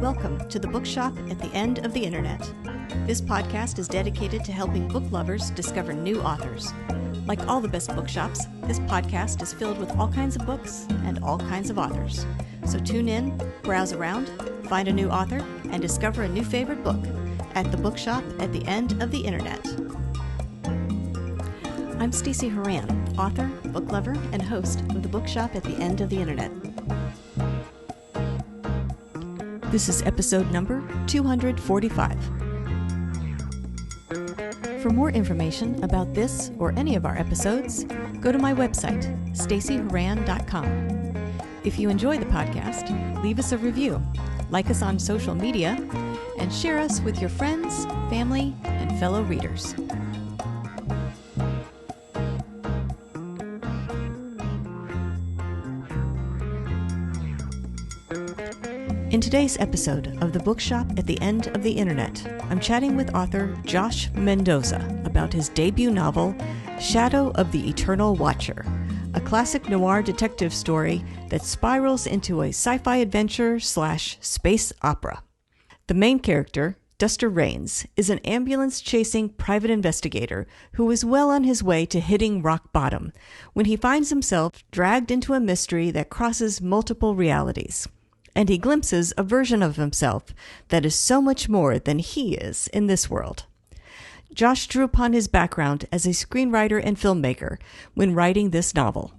Welcome to the Bookshop at the End of the Internet. This podcast is dedicated to helping book lovers discover new authors. Like all the best bookshops, this podcast is filled with all kinds of books and all kinds of authors. So tune in, browse around, find a new author, and discover a new favorite book at the Bookshop at the End of the Internet. I'm Stacey Horan, author, book lover, and host of the Bookshop at the End of the Internet. This is episode number 245. For more information about this or any of our episodes, go to my website, staceyhoran.com. If you enjoy the podcast, leave us a review, like us on social media, and share us with your friends, family, and fellow readers. In today's episode of the Bookshop at the End of the Internet, I'm chatting with author Josh Mendoza about his debut novel, Shadow of the Eternal Watcher, a classic noir detective story that spirals into a sci-fi adventure / space opera. The main character, Duster Raines, is an ambulance-chasing private investigator who is well on his way to hitting rock bottom when he finds himself dragged into a mystery that crosses multiple realities. And he glimpses a version of himself that is so much more than he is in this world. Josh drew upon his background as a screenwriter and filmmaker when writing this novel,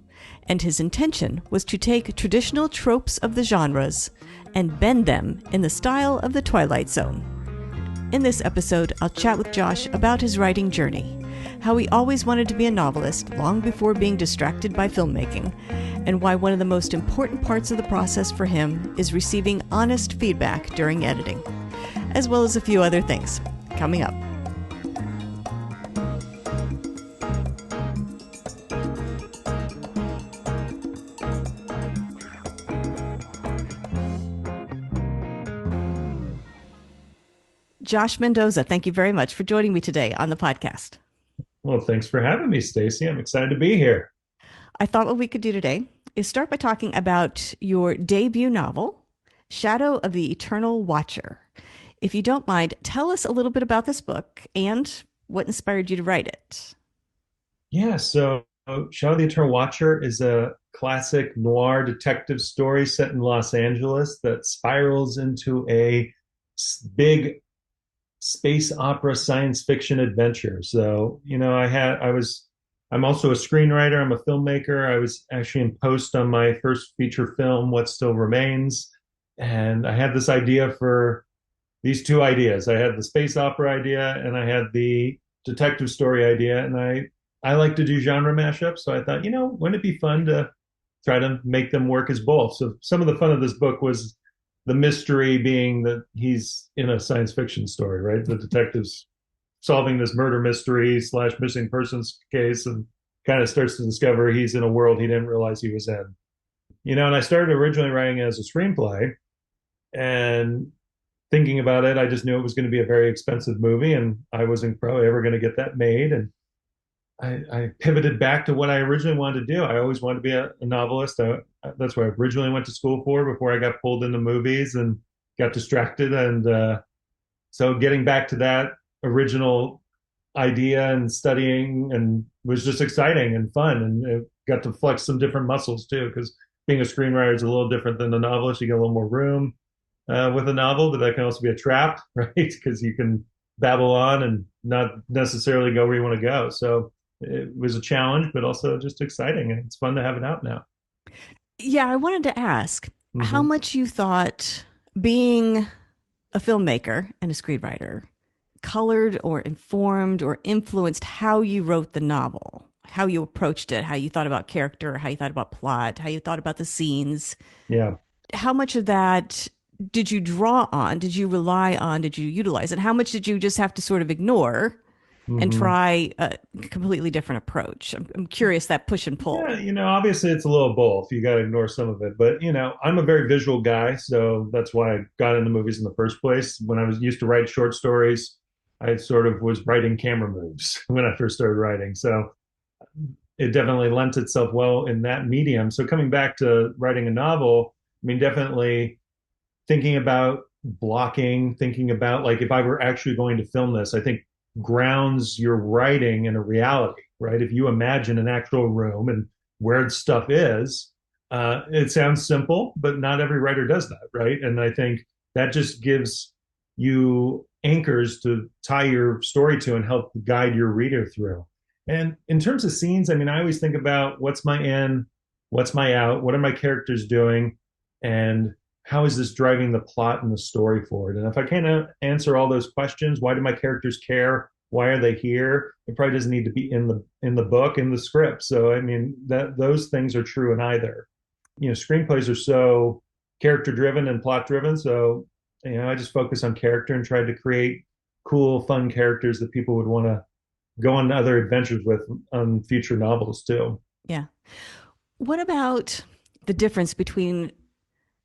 and his intention was to take traditional tropes of the genres and bend them in the style of the Twilight Zone. In this episode, I'll chat with Josh about his writing journey, how he always wanted to be a novelist long before being distracted by filmmaking, and why one of the most important parts of the process for him is receiving honest feedback during editing, as well as a few other things coming up. Josh Mendoza, thank you very much for joining me today on the podcast. Well, thanks for having me, Stacey. I'm excited to be here. I thought what we could do today is start by talking about your debut novel, Shadow of the Eternal Watcher. If you don't mind, tell us a little bit about this book and what inspired you to write it. Yeah, so Shadow of the Eternal Watcher is a classic noir detective story set in Los Angeles that spirals into a big space opera science fiction adventure. So, I'm also a screenwriter. I'm a filmmaker. I was actually in post on my first feature film, What Still Remains. And I had this idea for these two ideas. I had the space opera idea and I had the detective story idea. And I like to do genre mashups. So I thought, wouldn't it be fun to try to make them work as both? So some of the fun of this book was the mystery being that he's in a science fiction story, right? The detective's solving this murder mystery / missing persons case and kind of starts to discover he's in a world he didn't realize he was in. And I started originally writing it as a screenplay, and thinking about it, I just knew it was going to be a very expensive movie and I wasn't probably ever going to get that made. And I pivoted back to what I originally wanted to do. I always wanted to be a novelist. That's what I originally went to school for before I got pulled into movies and got distracted. And so getting back to that original idea and studying and was just exciting and fun, and it got to flex some different muscles too, because being a screenwriter is a little different than a novelist. You get a little more room with a novel, but that can also be a trap, right? Because you can babble on and not necessarily go where you want to go. So it was a challenge, but also just exciting, and it's fun to have it out now. Yeah, I wanted to ask how much you thought being a filmmaker and a screenwriter colored or informed or influenced how you wrote the novel, how you approached it, how you thought about character, how you thought about plot, how you thought about the scenes. Yeah. How much of that did you draw on? Did you rely on? Did you utilize? And how much did you just have to sort of ignore and try a completely different approach? I'm curious, that push and pull. Yeah, obviously it's a little both. You got to ignore some of it, but I'm a very visual guy, so that's why I got into movies in the first place. When I was used to write short stories, I sort of was writing camera moves when I first started writing. So it definitely lent itself well in that medium. So coming back to writing a novel, I mean, definitely thinking about blocking, thinking about like if I were actually going to film this, I think grounds your writing in a reality, right? If you imagine an actual room and where stuff is, it sounds simple, but not every writer does that, right? And I think that just gives you anchors to tie your story to and help guide your reader through. And in terms of scenes, I mean, I always think about what's my in, what's my out, what are my characters doing, and how is this driving the plot and the story forward? And if I can't answer all those questions, why do my characters care? Why are they here? It probably doesn't need to be in the book, in the script. So I mean that those things are true in either. Screenplays are so character driven and plot driven. So I just focus on character and try to create cool, fun characters that people would want to go on other adventures with on future novels too. Yeah. What about the difference between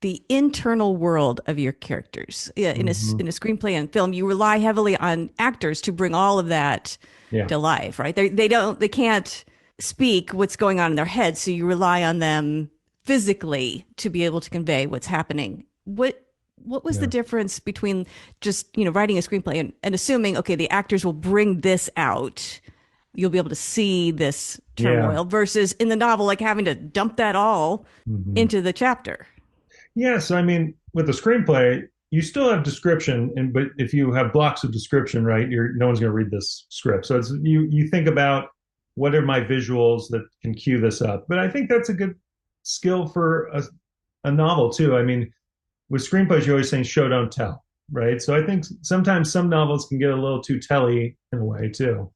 the internal world of your characters? Yeah, Mm-hmm. in a screenplay and film, you rely heavily on actors to bring all of that Yeah. to life, right? They can't speak what's going on in their head, so you rely on them physically to be able to convey what's happening. What was the Yeah. difference between just, writing a screenplay and assuming, okay, the actors will bring this out, you'll be able to see this Yeah. turmoil, versus in the novel, like having to dump that all Mm-hmm. into the chapter? Yeah, so I mean, with the screenplay, you still have description, and but if you have blocks of description, right, no one's going to read this script. So it's you think about what are my visuals that can cue this up. But I think that's a good skill for a novel too. I mean, with screenplays, you're always saying show don't tell, right? So I think sometimes some novels can get a little too telly in a way too.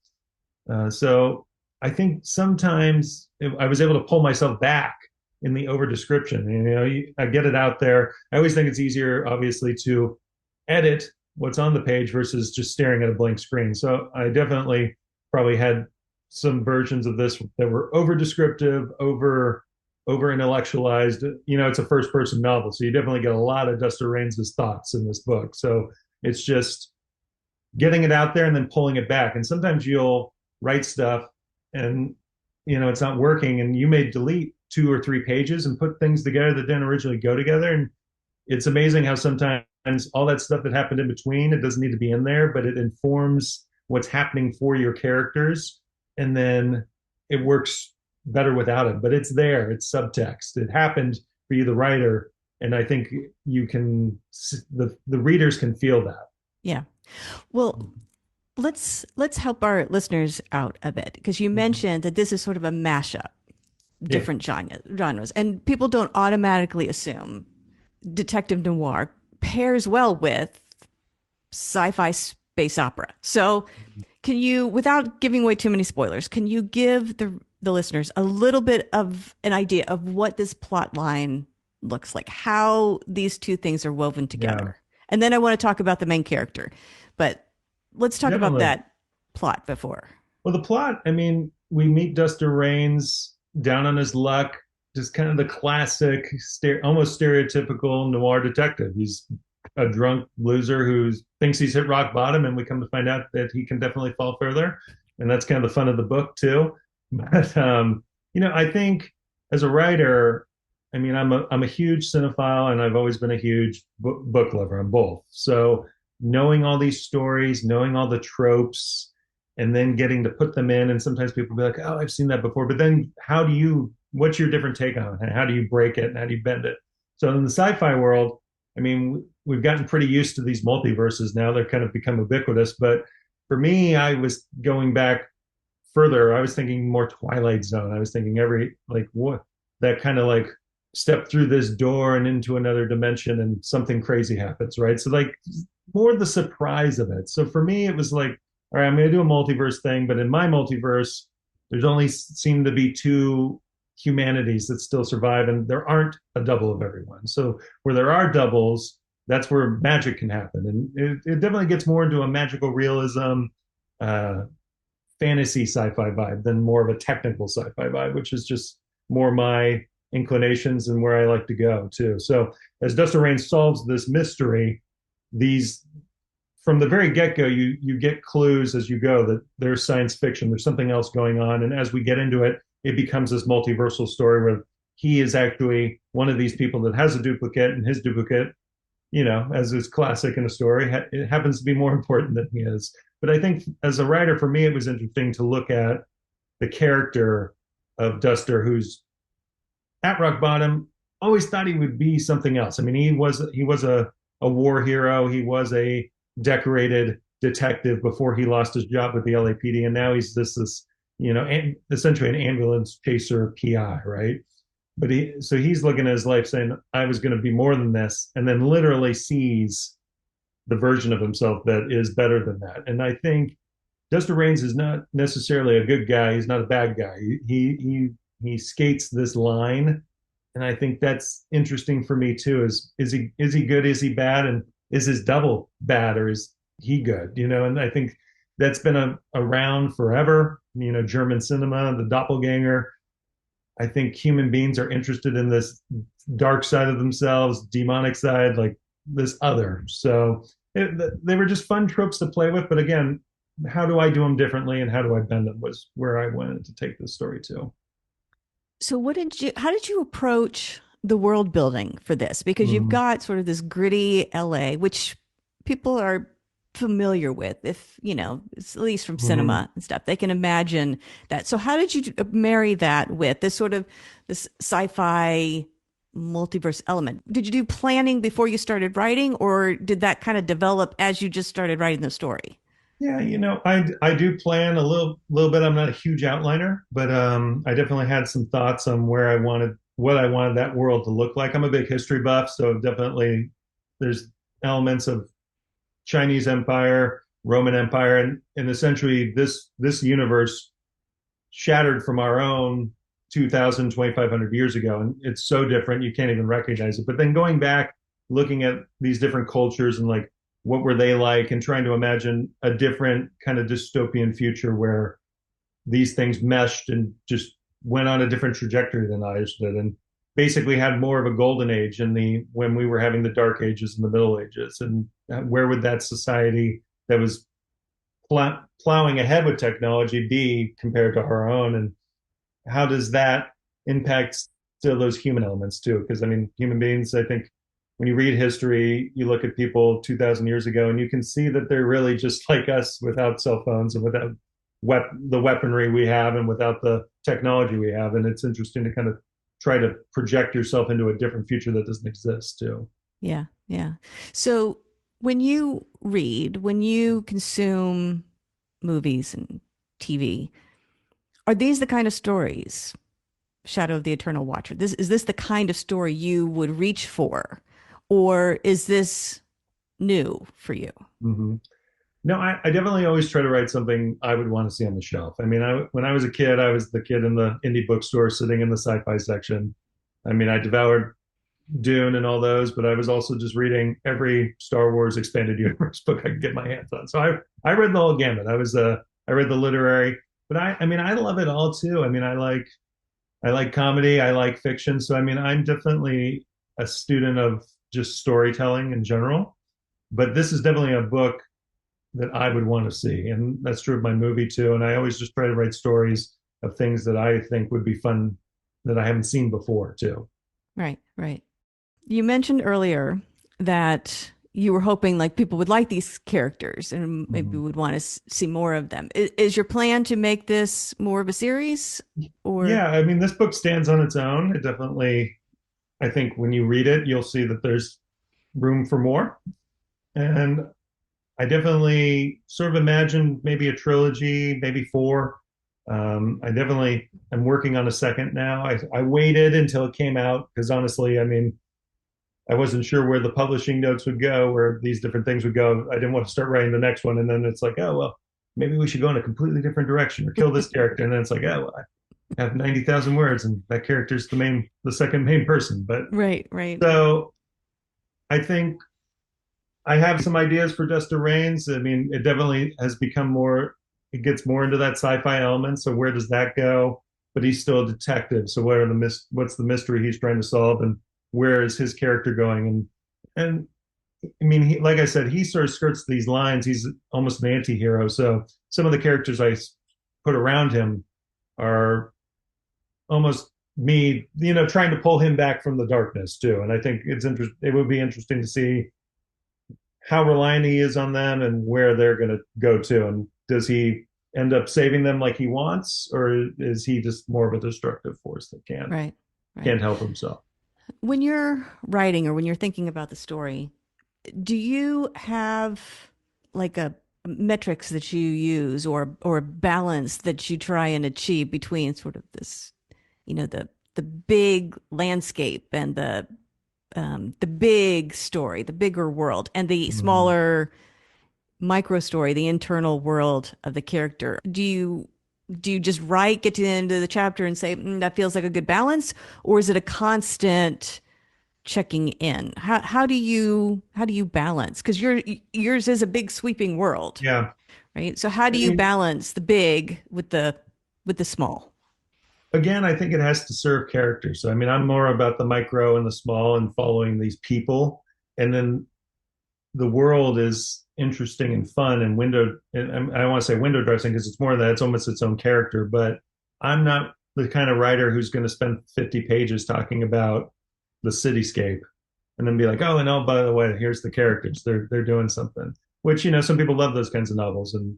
So I think sometimes I was able to pull myself back in the over description. I get it out there. I always think it's easier, obviously, to edit what's on the page versus just staring at a blank screen. So I definitely probably had some versions of this that were over descriptive, over intellectualized. It's a first person novel, so you definitely get a lot of Dustin Rains's thoughts in this book. So it's just getting it out there and then pulling it back. And sometimes you'll write stuff and it's not working, and you may delete 2 or 3 pages and put things together that didn't originally go together. And it's amazing how sometimes all that stuff that happened in between, it doesn't need to be in there, but it informs what's happening for your characters. And then it works better without it, but it's there. It's subtext. It happened for you, the writer. And I think you can, the readers can feel that. Yeah. Well, let's help our listeners out a bit, because you mentioned that this is sort of a mashup, Yeah. different genres, and people don't automatically assume detective noir pairs well with sci-fi space opera. So, can you, without giving away too many spoilers, can you give the listeners a little bit of an idea of what this plot line looks like, how these two things are woven Yeah. together? And then I want to talk about the main character, but let's talk about Definitely. that plot before. Well, the plot, I mean, we meet Dustin Raines down on his luck, just kind of the classic, almost stereotypical noir detective. He's a drunk loser who thinks he's hit rock bottom, and we come to find out that he can definitely fall further. And that's kind of the fun of the book, too. But, I think as a writer, I mean, I'm a huge cinephile, and I've always been a huge book lover. I'm both. So knowing all these stories, knowing all the tropes, and then getting to put them in. And sometimes people be like, "Oh, I've seen that before." But then, what's your different take on it? How do you break it? And how do you bend it? So in the sci-fi world, I mean, we've gotten pretty used to these multiverses now. They're kind of become ubiquitous. But for me, I was going back further. I was thinking more Twilight Zone. I was thinking what that kind of like step through this door and into another dimension and something crazy happens, right? So like more the surprise of it. So for me, it was like, all right, I'm going to do a multiverse thing, but in my multiverse, there's only seem to be two humanities that still survive, and there aren't a double of everyone. So where there are doubles, that's where magic can happen, and it definitely gets more into a magical realism, uh, fantasy sci-fi vibe than more of a technical sci-fi vibe, which is just more my inclinations and where I like to go too. So as Dustin Raines solves this mystery, these from the very get-go, you get clues as you go that there's science fiction, there's something else going on, and as we get into it, it becomes this multiversal story where he is actually one of these people that has a duplicate, and his duplicate, as is classic in a story, it happens to be more important than he is. But I think as a writer, for me, it was interesting to look at the character of Duster, who's at rock bottom, always thought he would be something else. I mean, he was a war hero. He was a decorated detective before he lost his job with the LAPD, and now he's this essentially an ambulance chaser PI, right? But he's looking at his life saying, I was going to be more than this, and then literally sees the version of himself that is better than that. And I think Duster Raines is not necessarily a good guy. He's not a bad guy. He skates this line, and I think that's interesting for me too. Is he good? Is he bad? And is his double bad or is he good? And I think that's been around forever. German cinema, the doppelganger. I think human beings are interested in this dark side of themselves, demonic side, like this other. So they were just fun tropes to play with. But again, how do I do them differently and how do I bend them was where I wanted to take this story to. So how did you approach the world building for this? Because you've Mm-hmm. got sort of this gritty LA, which people are familiar with, if, at least from Mm-hmm. cinema and stuff, they can imagine that. So how did you marry that with this sci-fi multiverse element? Did you do planning before you started writing, or did that kind of develop as you just started writing the story? Yeah, I do plan a little bit. I'm not a huge outliner, but I definitely had some thoughts on what I wanted that world to look like. I'm a big history buff, so definitely there's elements of Chinese Empire, Roman Empire, and essentially this universe shattered from our own 2000, 2500 years ago, and it's so different you can't even recognize it. But then going back, looking at these different cultures and like what were they like, and trying to imagine a different kind of dystopian future where these things meshed and just went on a different trajectory than ours did, and basically had more of a golden age in the when we were having the dark ages and the middle ages, and where would that society that was plowing ahead with technology be compared to our own, and how does that impact still those human elements too? Because I mean, human beings, I think when you read history, you look at people 2000 years ago and you can see that they're really just like us without cell phones and without the weaponry we have and without the technology we have. And it's interesting to kind of try to project yourself into a different future that doesn't exist too. Yeah, yeah. So when you consume movies and TV, are these the kind of stories, Shadow of the Eternal Watcher? Is this the kind of story you would reach for, or is this new for you? Mm-hmm. No, I definitely always try to write something I would want to see on the shelf. I mean, when I was a kid, I was the kid in the indie bookstore sitting in the sci-fi section. I mean, I devoured Dune and all those, but I was also just reading every Star Wars expanded universe book I could get my hands on. So I read the whole gamut. I read the literary, but I mean, I love it all too. I mean, I like comedy, I like fiction. So I mean, I'm definitely a student of just storytelling in general. But this is definitely a book that I would want to see. And that's true of my movie too. And I always just try to write stories of things that I think would be fun that I haven't seen before too. Right, right. You mentioned earlier that you were hoping like people would like these characters and maybe Mm-hmm. would want to see more of them. Is your plan to make this more of a series or? Yeah, I mean, this book stands on its own. It definitely, I think when you read it, you'll see that there's room for more. And I definitely sort of imagined maybe a trilogy, maybe four. I definitely am working on a second now. I waited until it came out because honestly, I mean, I wasn't sure where the publishing notes would go, where these different things would go. I didn't want to start writing the next one, and then it's like, oh well, maybe we should go in a completely different direction or kill this character, and then it's like, oh, well, I have 90,000 words, and that character's the second main person. But Right, right. so I think I have some ideas for Duster Raines. I mean, it definitely has become more. It gets more into that sci-fi element. So where does that go? But he's still a detective. So what's the mystery he's trying to solve, and where is his character going? And I mean, like I said, he sort of skirts these lines. He's almost an anti-hero. So some of the characters I put around him are almost me, trying to pull him back from the darkness too. And I think it would be interesting to see how reliant he is on them and where they're going to go to. And does he end up saving them like he wants, or is he just more of a destructive force that Right. Right. can't help himself? When you're writing or when you're thinking about the story, do you have like a metrics that you use or balance that you try and achieve between sort of this, the big landscape and the big story, the bigger world, and the Mhm. smaller micro story, the internal world of the character? Do you just write, get to the end of the chapter, and say that feels like a good balance, or is it a constant checking in? How do you balance? Because yours is a big sweeping world, Yeah. right? So how do I you mean, balance the big with the small? again, I think it has to serve characters. So, I mean, I'm more about the micro and the small and following these people. And then the world is interesting and fun and I don't want to say window dressing because it's more than that. It's almost its own character. But I'm not the kind of writer who's going to spend 50 pages talking about the cityscape and then be like, oh, and oh, by the way, here's the characters. They're doing something. Which, some people love those kinds of novels, and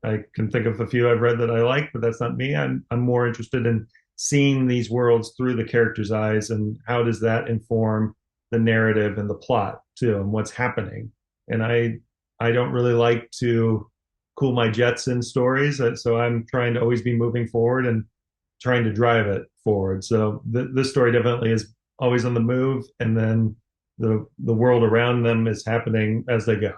I can think of a few I've read that I like, but that's not me. I'm more interested in seeing these worlds through the character's eyes and how does that inform the narrative and the plot too, and what's happening. And I don't really like to cool my jets in stories, so I'm trying to always be moving forward and trying to drive it forward. So this story definitely is always on the move, and then the world around them is happening as they go.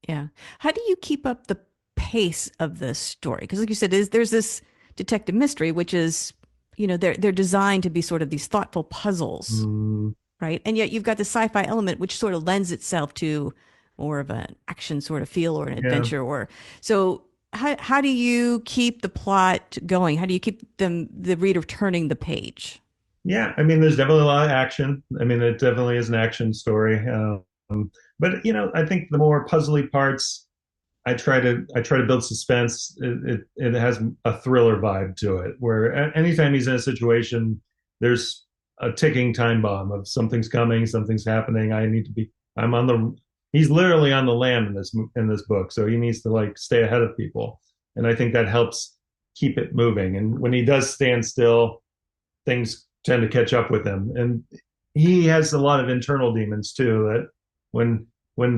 Yeah. How do you keep up the pace of the story? Because, like you said, there's this detective mystery, which is, they're designed to be sort of these thoughtful puzzles, Mm, right? And yet you've got the sci-fi element, which sort of lends itself to more of an action sort of feel or an yeah. adventure. Or so, how do you keep the plot going? How do you keep the reader turning the page? Yeah, I mean, there's definitely a lot of action. I mean, it definitely is an action story. But I think the more puzzly parts, I try to build suspense. It has a thriller vibe to it, where anytime he's in a situation, there's a ticking time bomb of something's coming, something's happening. I need to be. I'm on the. He's literally on the lam in this book, so he needs to like stay ahead of people, and I think that helps keep it moving. And when he does stand still, things tend to catch up with him. And he has a lot of internal demons too. That when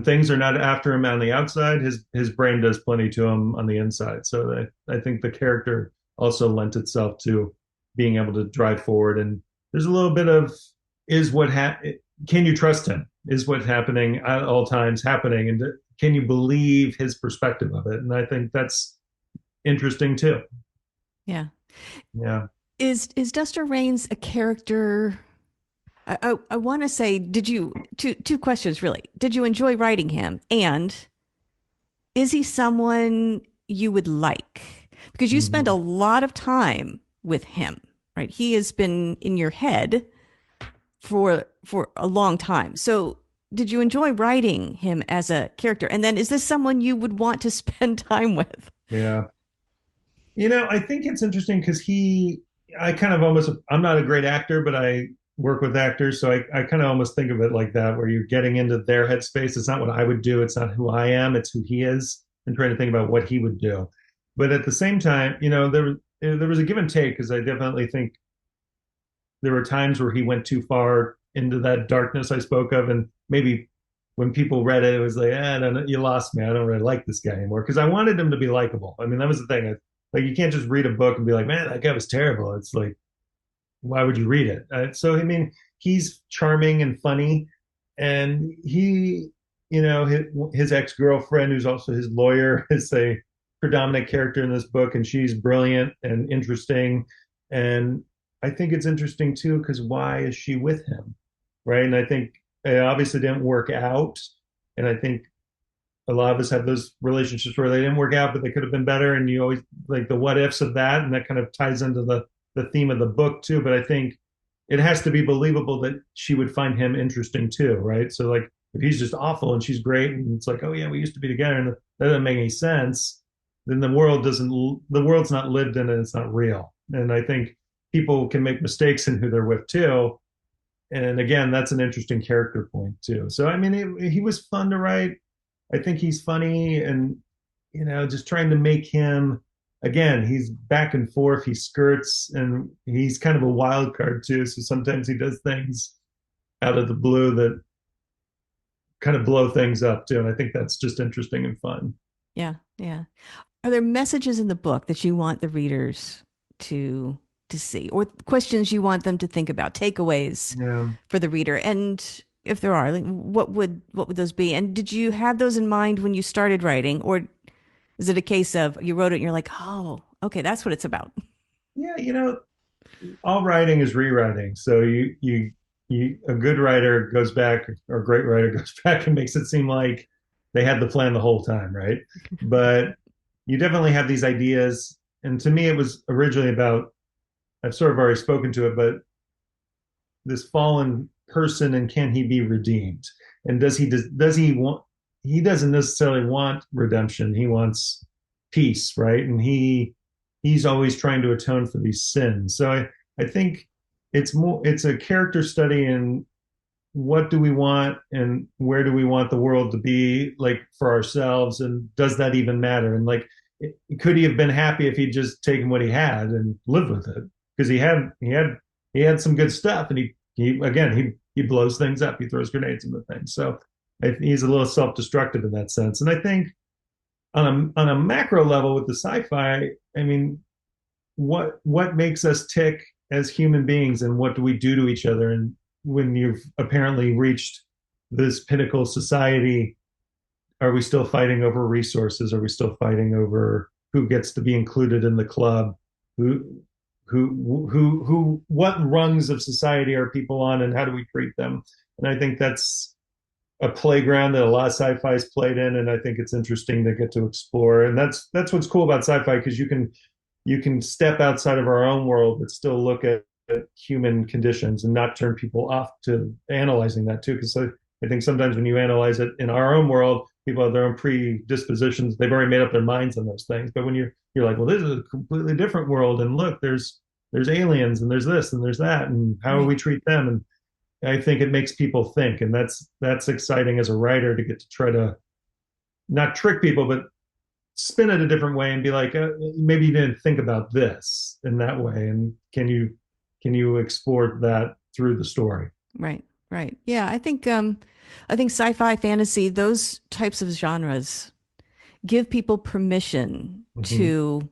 things are not after him on the outside, his brain does plenty to him on the inside. So I think the character also lent itself to being able to drive forward. And there's a little bit of is what can you trust him? Is what's happening at all times happening, and can you believe his perspective of it? And I think that's interesting too. Yeah. Yeah. Is Duster Raines a character? I want to say, did you two questions really? Did you enjoy writing him, and is he someone you would like? Because you spend a Mm-hmm. lot of time with him, right? He has been in your head for a long time. So, did you enjoy writing him as a character? And then, is this someone you would want to spend time with? Yeah. I think it's interesting because I kind of almost, I'm not a great actor, but I work with actors. So I kind of almost think of it like that, where you're getting into their headspace. It's not what I would do. It's not who I am. It's who he is, and trying to think about what he would do. But at the same time, there was a give and take because I definitely think there were times where he went too far into that darkness I spoke of. And maybe when people read it, it was like, no, you lost me. I don't really like this guy anymore. Because I wanted him to be likable. I mean, that was the thing. Like, you can't just read a book and be like, man, that guy was terrible. It's like, why would you read it? So, I mean, he's charming and funny. And his ex-girlfriend, who's also his lawyer, is a predominant character in this book. And she's brilliant and interesting. And I think it's interesting too, because why is she with him? Right. And I think it obviously didn't work out. And I think a lot of us have those relationships where they didn't work out, but they could have been better. And you always like the what ifs of that. And that kind of ties into the theme of the book too. But I think it has to be believable that she would find him interesting too. Right. So like if he's just awful and she's great and it's like, oh yeah, we used to be together and that doesn't make any sense, then the world's not lived in and it's not real. And I think people can make mistakes in who they're with too. And again, that's an interesting character point too. So I mean, he was fun to write. I think he's funny and, just trying to make him, again, he's back and forth, he skirts, and he's kind of a wild card too. So sometimes he does things out of the blue that kind of blow things up too. And I think that's just interesting and fun. Yeah, yeah. Are there messages in the book that you want the readers to to see, or questions you want them to think about, takeaways Yeah. for the reader? And if there are, like, what would those be? And did you have those in mind when you started writing, or is it a case of you wrote it and you're like, oh, okay, that's what it's about? Yeah, all writing is rewriting. So a good writer goes back, or a great writer goes back and makes it seem like they had the plan the whole time, right? But you definitely have these ideas. And to me, it was originally about, I've sort of already spoken to it, but this fallen person, and can he be redeemed? And does he want, he doesn't necessarily want redemption. He wants peace, right? And he's always trying to atone for these sins. So I think it's a character study in what do we want and where do we want the world to be like for ourselves, and does that even matter? And like, could he have been happy if he'd just taken what he had and lived with it? Because he had some good stuff, and he again he blows things up, he throws grenades into things. So he's a little self-destructive in that sense. And I think on a macro level with the sci-fi, I mean, what makes us tick as human beings, and what do we do to each other? And when you've apparently reached this pinnacle society, are we still fighting over resources? Are we still fighting over who gets to be included in the club? What rungs of society are people on, and how do we treat them? And I think that's a playground that a lot of sci-fi is played in, and I think it's interesting to get to explore. And that's what's cool about sci-fi, because you can step outside of our own world but still look at human conditions and not turn people off to analyzing that too. Because I think sometimes when you analyze it in our own world, people have their own predispositions. They've already made up their minds on those things. But when you're like, well, this is a completely different world, and look, there's aliens, and there's this and there's that, and how do Right. we treat them? And I think it makes people think, and that's exciting as a writer, to get to try to not trick people, but spin it a different way and be like, maybe you didn't think about this in that way, and can you explore that through the story? Right, right. Yeah, I think sci-fi, fantasy, those types of genres give people permission Mm-hmm. to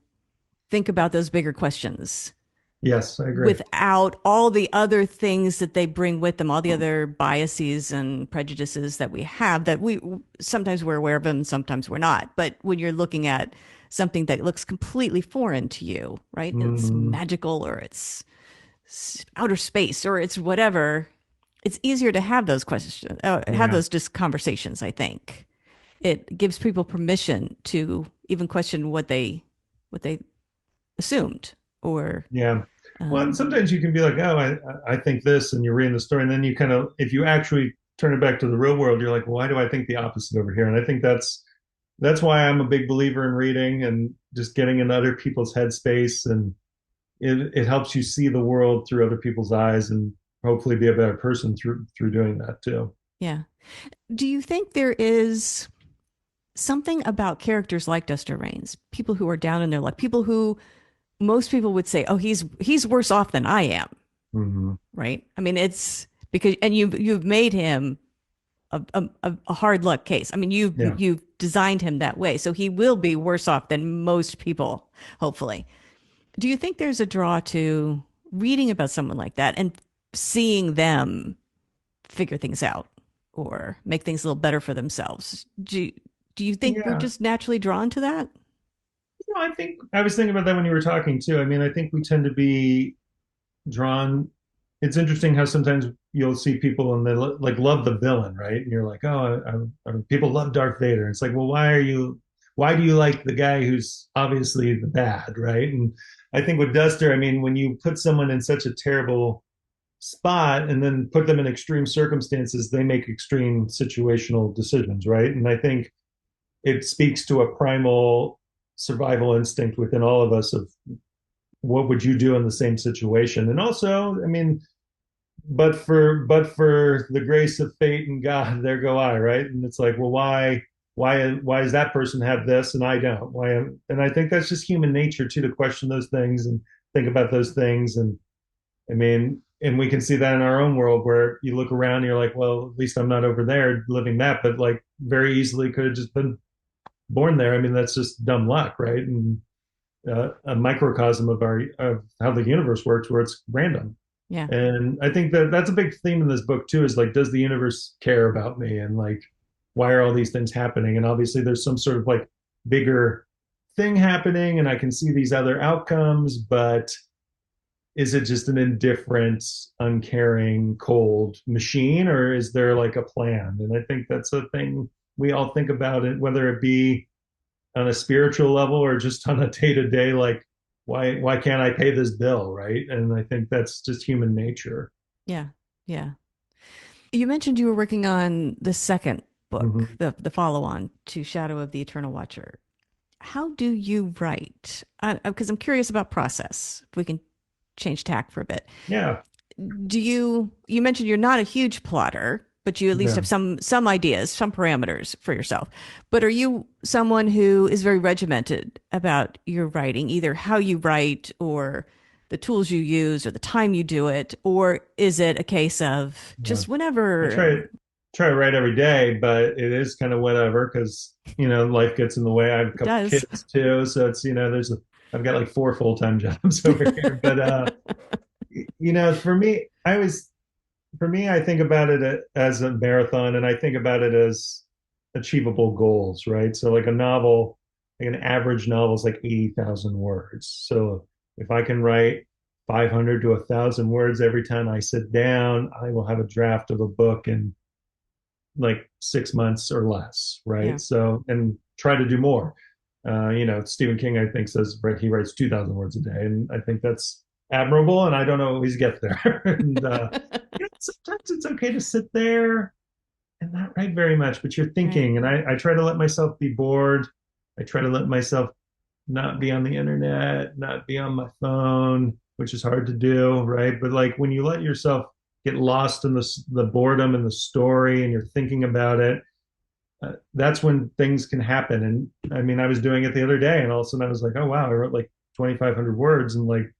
think about those bigger questions Yes, I agree. without all the other things that they bring with them, all the other biases and prejudices that we have, that we sometimes we're aware of them, sometimes we're not. But when you're looking at something that looks completely foreign to you, right? It's Mm, magical, or it's outer space, or it's whatever. It's easier to have those questions, have yeah, those just conversations. I think it gives people permission to even question what they assumed, or yeah. Well, and um, sometimes you can be like, oh, I think this, and you're reading the story, and then you kind of, if you actually turn it back to the real world, you're like, well, why do I think the opposite over here? And I think that's why I'm a big believer in reading and just getting in other people's headspace, and it helps you see the world through other people's eyes, and hopefully be a better person through doing that too. yeah. Do you think there is something about characters like Duster Raines, people who are down in their luck, people who most people would say, "Oh, he's worse off than I am," Mm-hmm. right? I mean, it's because, and you've made him a hard luck case. I mean, Yeah. you've designed him that way, so he will be worse off than most people, hopefully. Do you think there's a draw to reading about someone like that and seeing them figure things out or make things a little better for themselves? Do you think we're Yeah. just naturally drawn to that? I think I was thinking about that when you were talking too. I mean, I think we tend to be drawn. It's interesting how sometimes you'll see people and they like love the villain, right? And you're like, oh, people love Darth Vader. It's like, well, why do you like the guy who's obviously the bad, right? And I think with Duster, I mean, when you put someone in such a terrible spot and then put them in extreme circumstances, they make extreme situational decisions, right? And I think it speaks to a primal survival instinct within all of us of what would you do in the same situation. And also, I mean, but for the grace of fate and God, there go I, right? And it's like, well, why does that person have this and I don't? And I think that's just human nature too, to question those things and think about those things. And I mean, and we can see that in our own world where you look around and you're like, well, at least I'm not over there living that, but like very easily could have just been born there. I mean, that's just dumb luck, right? And a microcosm of how the universe works, where it's random. Yeah. And I think that that's a big theme in this book too, is like, does the universe care about me? And like, why are all these things happening? And obviously there's some sort of like bigger thing happening and I can see these other outcomes, but is it just an indifferent, uncaring, cold machine, or is there like a plan? And I think that's a thing we all think about it, whether it be on a spiritual level or just on a day to day, like why can't I pay this bill, right? And I think that's just human nature. Yeah. Yeah. You mentioned you were working on the second book, Mm-hmm. the follow-on to Shadow of the Eternal Watcher. How do you write? Because I'm curious about process. If we can change tack for a bit. Yeah, You mentioned you're not a huge plotter, but you at least have no, some ideas, some parameters for yourself. But are you someone who is very regimented about your writing, either how you write or the tools you use or the time you do it, or is it a case of no. just I whenever try to write every day, but it is kind of whatever because life gets in the way. I have a it couple does? kids too, so it's I've got like four full-time jobs over here. But for me, I think about it as a marathon, and I think about it as achievable goals, right? So like a novel, like an average novel is like 80,000 words. So if I can write 500 to 1,000 words every time I sit down, I will have a draft of a book in like 6 months or less, right? Yeah, So, and try to do more. Stephen King, I think, says he writes 2,000 words a day, and I think that's admirable. And I don't always get there. And sometimes it's okay to sit there and not write very much, but you're right. thinking. And I try to let myself be bored. I try to let myself not be on the internet, not be on my phone, which is hard to do, right? But like when you let yourself get lost in the boredom and the story and you're thinking about it, that's when things can happen. And I mean, I was doing it the other day and all of a sudden I was like, oh, wow, I wrote like 2,500 words. And like,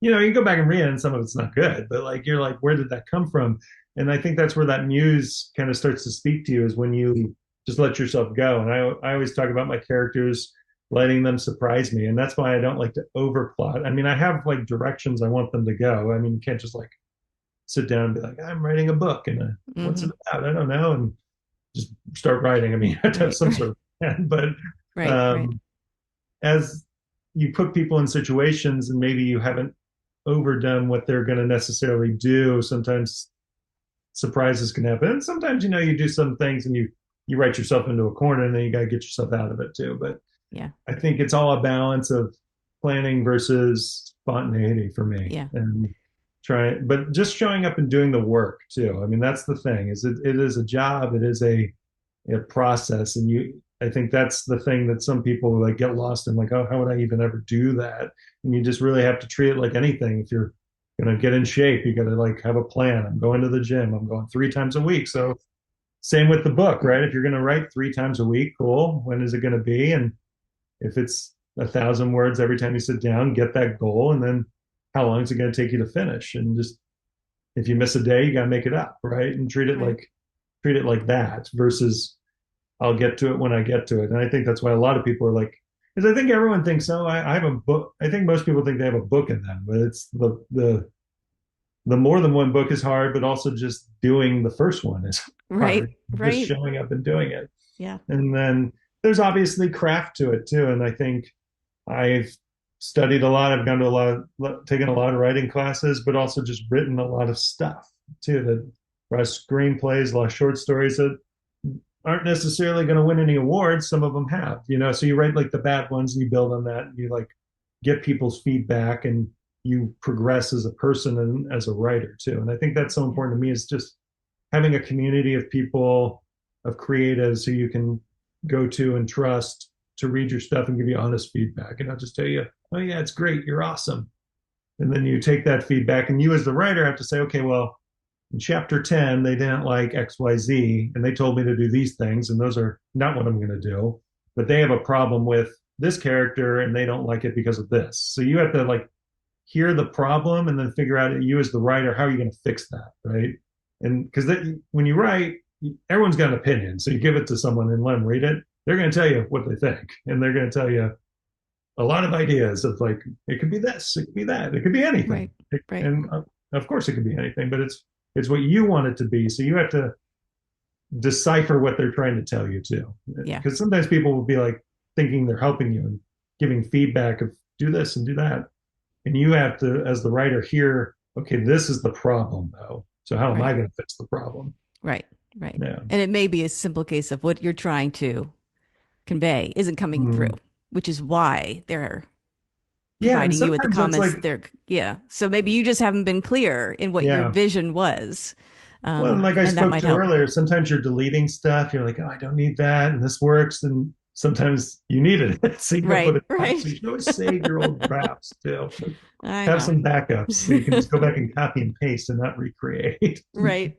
you go back and read it and some of it's not good, but like, you're like, where did that come from? And I think that's where that muse kind of starts to speak to you is when you just let yourself go. And I always talk about my characters letting them surprise me. And that's why I don't like to overplot. I mean, I have like directions I want them to go. I mean, you can't just like sit down and be like, I'm writing a book and what's Hmm. it about? I don't know. And just start writing. I mean, you have to have Right, some right, sort of plan, but right, right. um, as you put people in situations and maybe you haven't overdone what they're going to necessarily do, sometimes surprises can happen. And sometimes, you do some things and you write yourself into a corner and then you got to get yourself out of it too. But Yeah, I think it's all a balance of planning versus spontaneity for me. yeah, And but just showing up and doing the work too. I mean, that's the thing is it is a job. It is a process. And I think that's the thing that some people like get lost in like, oh, how would I even ever do that? And you just really have to treat it like anything. If you're going to get in shape, you got to like have a plan. I'm going to the gym. I'm going 3 times a week. So same with the book, right? If you're going to write 3 times a week, cool. When is it going to be? And if it's 1,000 words every time you sit down, get that goal. And then how long is it going to take you to finish? And just, if you miss a day, you got to make it up, right? And right. treat it like that versus I'll get to it when I get to it. And I think that's why a lot of people are like, because I think everyone thinks, oh, I have a book. I think most people think they have a book in them, but it's the more than one book is hard, but also just doing the first one is Right, hard. Just right. showing up and doing it. Yeah. And then there's obviously craft to it too. And I think I've studied a lot. I've gone to taken a lot of writing classes, but also just written a lot of stuff too. That write screenplays, a lot of short stories that aren't necessarily going to win any awards. Some of them have. So you write like the bad ones and you build on that and you like get people's feedback and you progress as a person and as a writer too. And I think that's so Yeah. important to me is just having a community of people, of creatives who you can go to and trust to read your stuff and give you honest feedback. And I'll just tell you, oh yeah, it's great. You're awesome. And then you take that feedback and you as the writer have to say, okay, well, in chapter 10, they didn't like XYZ and they told me to do these things, and those are not what I'm going to do. But they have a problem with this character and they don't like it because of this. So you have to like hear the problem and then figure out, you as the writer, how are you going to fix that, right? And because when you write, everyone's got an opinion. So you give it to someone and let them read it. They're going to tell you what they think, and they're going to tell you a lot of ideas of like, it could be this, it could be that, it could be anything. Right. Right. And of course it could be anything, but it's what you want it to be. So you have to decipher what they're trying to tell you too. Yeah. Because sometimes people will be like thinking they're helping you and giving feedback of do this and do that. And you have to, as the writer, hear, okay, this is the problem though. So how am I Right. going to fix the problem? Right. Right. Yeah. And it may be a simple case of what you're trying to convey isn't coming through, Mm. which is why they're Yeah. And providing you with the sometimes that's comments. like, Yeah. So maybe you just haven't been clear in what your yeah. vision was. Well, and like I And that spoke might to help. earlier, sometimes you're deleting stuff. You're like, oh, I don't need that, and this works. And sometimes you needed it, so you don't put Right. it back. Right. So you should always save your old drafts too. I Have know. some backups so you can just go back and copy and paste and not recreate. Right.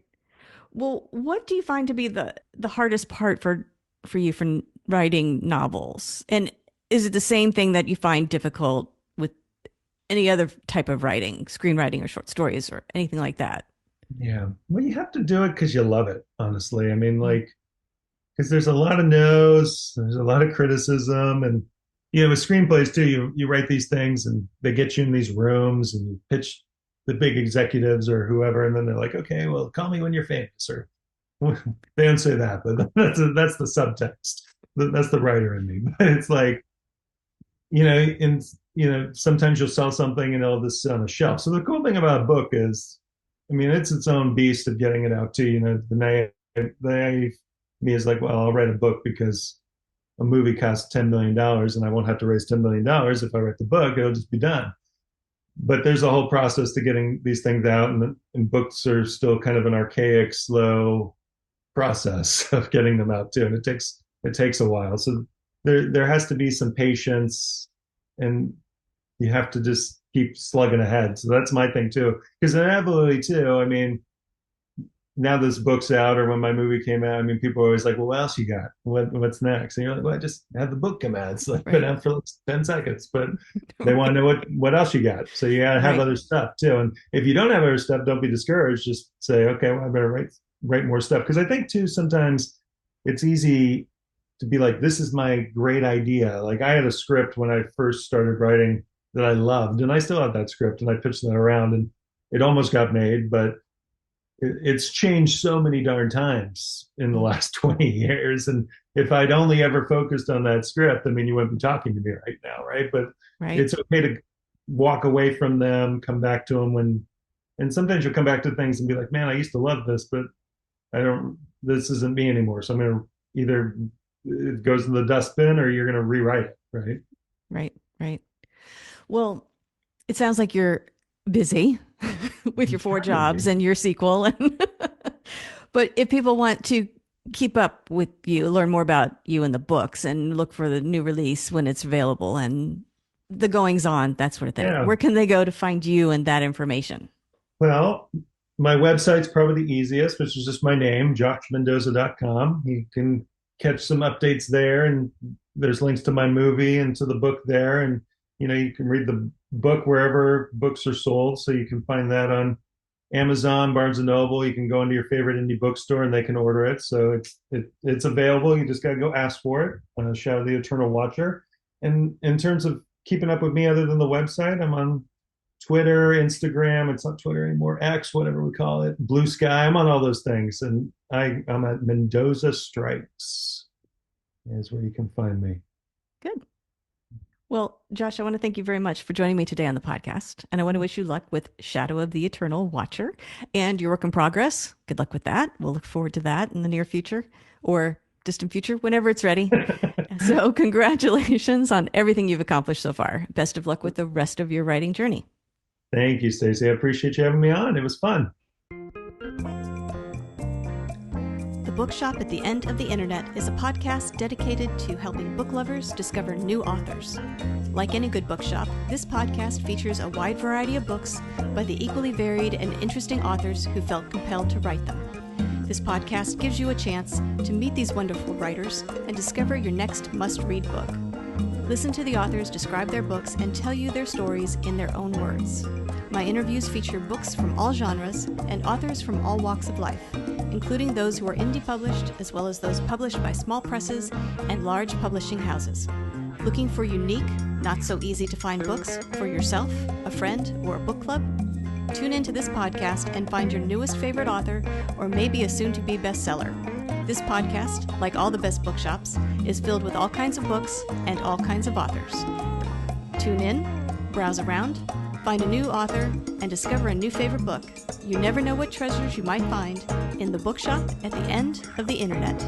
Well, what do you find to be the hardest part for you for writing novels? And is it the same thing that you find difficult with any other type of writing, screenwriting or short stories or anything like that? Yeah. Well, you have to do it because you love it, honestly. I mean, Mm. like, because there's a lot of no's, there's a lot of criticism, and with screenplays too, you write these things and they get you in these rooms and you pitch the big executives or whoever, and then they're like, okay, well, call me when you're famous, or they don't say that, but that's the subtext. That's the writer in me. But it's like, in sometimes you'll sell something and it'll just sit on a shelf. So the cool thing about a book is, I mean, it's its own beast of getting it out too. The naive me is like, well, I'll write a book because a movie costs $10 million and I won't have to raise $10 million if I write the book. It'll just be done. But there's a whole process to getting these things out, and books are still kind of an archaic, slow process of getting them out too, and it takes a while. So there has to be some patience, and you have to just keep slugging ahead. So that's my thing too, because inevitably too, I mean, now this book's out, or when my movie came out, I mean, people are always like, well, what else you got? What's next? And you're like, well, I just had the book come out. It's like been Right. out for like 10 seconds, but they want to know what else you got. So you got to have Right. other stuff too. And if you don't have other stuff, don't be discouraged. Just say, okay, well, I better write more stuff. Because I think too, sometimes it's easy to be like, this is my great idea. Like I had a script when I first started writing that I loved, and I still have that script, and I pitched that around, and it almost got made, but it's changed so many darn times in the last 20 years. And if I'd only ever focused on that script, I mean, you wouldn't be talking to me right now, right? But Right. it's okay to walk away from them, come back to them and sometimes you'll come back to things and be like, man, I used to love this, but this isn't me anymore. So I'm going to either it goes in the dustbin or you're going to rewrite it, right? Right. Right. Well, it sounds like you're busy with your four Trying to jobs be. and your sequel. But if people want to keep up with you, learn more about you and the books, and look for the new release when it's available and the goings on, that sort of thing, Yeah. where can they go to find you and that information? Well, my website's probably the easiest, which is just my name, joshmendoza.com. You can catch some updates there, and there's links to my movie and to the book there. And, you can read the book wherever books are sold. So you can find that on Amazon, Barnes and Noble. You can go into your favorite indie bookstore and they can order it. So it's available. You just got to go ask for it. Shadow the Eternal Watcher. And in terms of keeping up with me, other than the website, I'm on Twitter, Instagram. It's not Twitter anymore. X, whatever we call it. Blue Sky. I'm on all those things, and I'm at Mendoza Strikes. Is where you can find me. Good. Well, Josh, I want to thank you very much for joining me today on the podcast. And I want to wish you luck with Shadow of the Eternal Watcher and your work in progress. Good luck with that. We'll look forward to that in the near future or distant future, whenever it's ready. So, congratulations on everything you've accomplished so far. Best of luck with the rest of your writing journey. Thank you, Stacey. I appreciate you having me on. It was fun. The Bookshop at the End of the Internet is a podcast dedicated to helping book lovers discover new authors. Like any good bookshop, this podcast features a wide variety of books by the equally varied and interesting authors who felt compelled to write them. This podcast gives you a chance to meet these wonderful writers and discover your next must-read book. Listen to the authors describe their books and tell you their stories in their own words. My interviews feature books from all genres and authors from all walks of life, including those who are indie published as well as those published by small presses and large publishing houses. Looking for unique, not so easy to find books for yourself, a friend, or a book club? Tune into this podcast and find your newest favorite author or maybe a soon-to-be bestseller. This podcast, like all the best bookshops, is filled with all kinds of books and all kinds of authors. Tune in, browse around, find a new author, and discover a new favorite book. You never know what treasures you might find in the Bookshop at the End of the Internet.